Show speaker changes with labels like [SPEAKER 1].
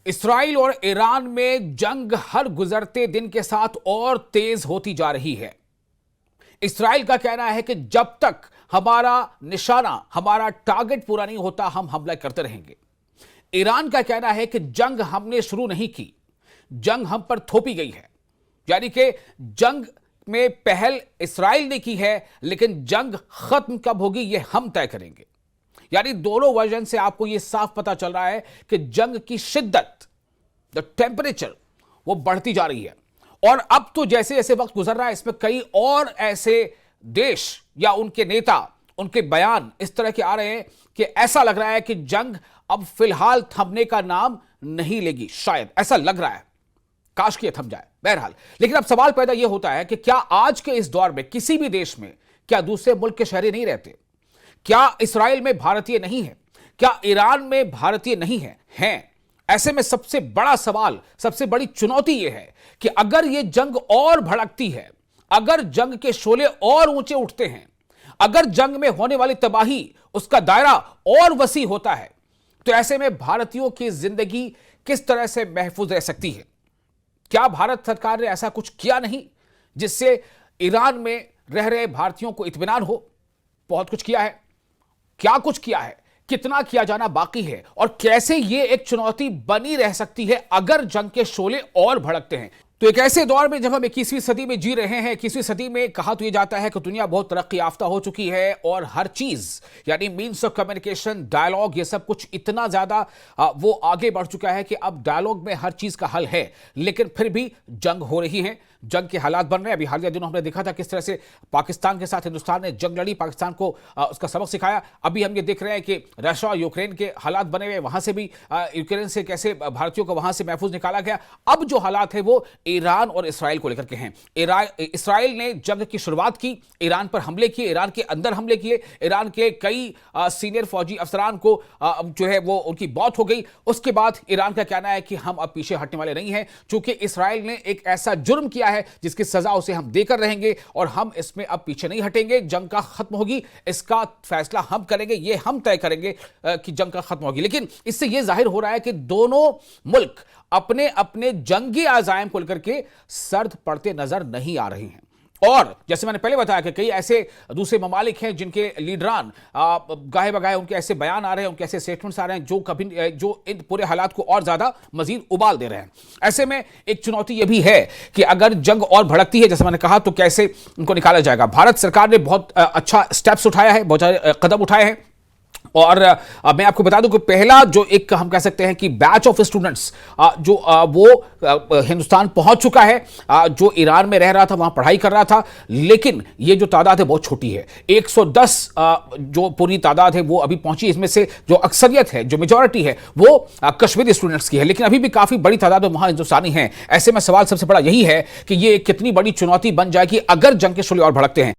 [SPEAKER 1] Israel और Iran में जंग हर गुजरते दिन के साथ और तेज होती जा रही है। इस्राइल का कहना है कि जब तक हमारा निशाना, हमारा टारगेट पूरा नहीं होता, हम हमला करते रहेंगे। ईरान का कहना है कि जंग हमने शुरू नहीं की, जंग हम पर थोपी गई है। यानी कि जंग में पहल इस्राइल ने की है, लेकिन जंग खत्म कब होगी यह हम तय करेंगे। यानी दोनों वर्जन से आपको यह साफ पता चल रहा है कि जंग की शिद्दत, द टेम्परेचर, वो बढ़ती जा रही है। और अब तो जैसे जैसे वक्त गुजर रहा है, इसमें कई और ऐसे देश या उनके नेता, उनके बयान इस तरह के आ रहे हैं कि ऐसा लग रहा है कि जंग अब फिलहाल थमने का नाम नहीं लेगी। शायद ऐसा लग रहा है, काश कि थम जाए। बहरहाल, लेकिन अब सवाल पैदा यह होता है कि क्या आज के इस दौर में किसी भी देश में क्या दूसरे मुल्क के शहरी नहीं रहते? क्या इस्राइल में भारतीय नहीं है? क्या ईरान में भारतीय नहीं है? हैं। ऐसे में सबसे बड़ा सवाल, सबसे बड़ी चुनौती यह है कि अगर यह जंग और भड़कती है, अगर जंग के शोले और ऊंचे उठते हैं, अगर जंग में होने वाली तबाही, उसका दायरा और वसी होता है, तो ऐसे में भारतीयों की जिंदगी किस तरह से महफूज रह सकती है? क्या भारत सरकार ने ऐसा कुछ किया नहीं जिससे ईरान में रह रहे भारतीयों को इत्मीनान हो? बहुत कुछ किया है। क्या कुछ किया है, कितना किया जाना बाकी है, और कैसे यह एक चुनौती बनी रह सकती है अगर जंग के शोले और भड़कते हैं? तो एक ऐसे दौर में जब हम 21वीं सदी में जी रहे हैं, 21वीं सदी में कहा तो यह जाता है कि दुनिया बहुत तरक्की याफ्ता हो चुकी है और हर चीज यानी मीन्स ऑफ कम्युनिकेशन, डायलॉग, ये सब कुछ इतना ज्यादा वो आगे बढ़ चुका है कि अब डायलॉग में हर चीज का हल है। लेकिन फिर भी जंग हो रही है, जंग के हालात बन रहे हैं। अभी हालिया दिनों हमने देखा था किस तरह से पाकिस्तान के साथ हिंदुस्तान ने जंग लड़ी, पाकिस्तान को उसका सबक सिखाया। अभी हम ये देख रहे हैं कि रशिया और यूक्रेन के हालात बने हुए, वहां से भी यूक्रेन से कैसे भारतीयों को वहां से महफूज निकाला गया। अब जो हालात है वो ईरान और इस्राइल को लेकर के हैं। इस्राइल ने जंग की शुरुआत की, ईरान पर हमले किए, ईरान के अंदर हमले किए, ईरान के कई सीनियर फौजी अफसरान को जो है वो उनकी मौत हो गई। उसके बाद ईरान का कहना है कि हम अब पीछे हटने वाले नहीं हैं, क्योंकि इस्राइल ने एक ऐसा जुर्म किया है जिसकी सजा उसे हम देकर रहेंगे और हम इसमें अब पीछे नहीं हटेंगे। जंग का खत्म होगी, इसका फैसला हम करेंगे, ये हम तय करेंगे कि जंग का खत्म होगी। लेकिन इससे यह जाहिर हो रहा है कि दोनों मुल्क अपने अपने जंगी आज़ाइम को लेकर के सर्द पड़ते नजर नहीं आ रहे हैं। और जैसे मैंने पहले बताया कि कई ऐसे दूसरे ममालिक हैं जिनके लीडरान गाहे बगाहे उनके ऐसे बयान आ रहे हैं, उनके ऐसे स्टेटमेंट्स आ रहे हैं जो इन पूरे हालात को और ज्यादा मजीद उबाल दे रहे हैं। ऐसे में एक चुनौती यह भी है कि अगर जंग और भड़कती है, जैसे मैंने कहा, तो कैसे उनको निकाला जाएगा। भारत सरकार ने बहुत अच्छा स्टेप्स उठाया है, बहुत सारे कदम उठाए हैं। और मैं आपको बता दूं कि पहला जो एक हम कह सकते हैं कि बैच ऑफ स्टूडेंट्स जो वो हिंदुस्तान पहुंच चुका है, जो ईरान में रह रहा था, वहां पढ़ाई कर रहा था, लेकिन ये जो तादाद है बहुत छोटी है। 110 जो पूरी तादाद है वो अभी पहुंची। इसमें से जो अक्सरियत है, जो मेजॉरिटी है, वो कश्मीरी स्टूडेंट्स की है, लेकिन अभी भी काफी बड़ी तादाद में वहां हिंदुस्तानी हैं। ऐसे में सवाल सबसे बड़ा यही है कि ये कितनी बड़ी चुनौती बन जाएगी अगर जंग के शोले और भड़कते हैं।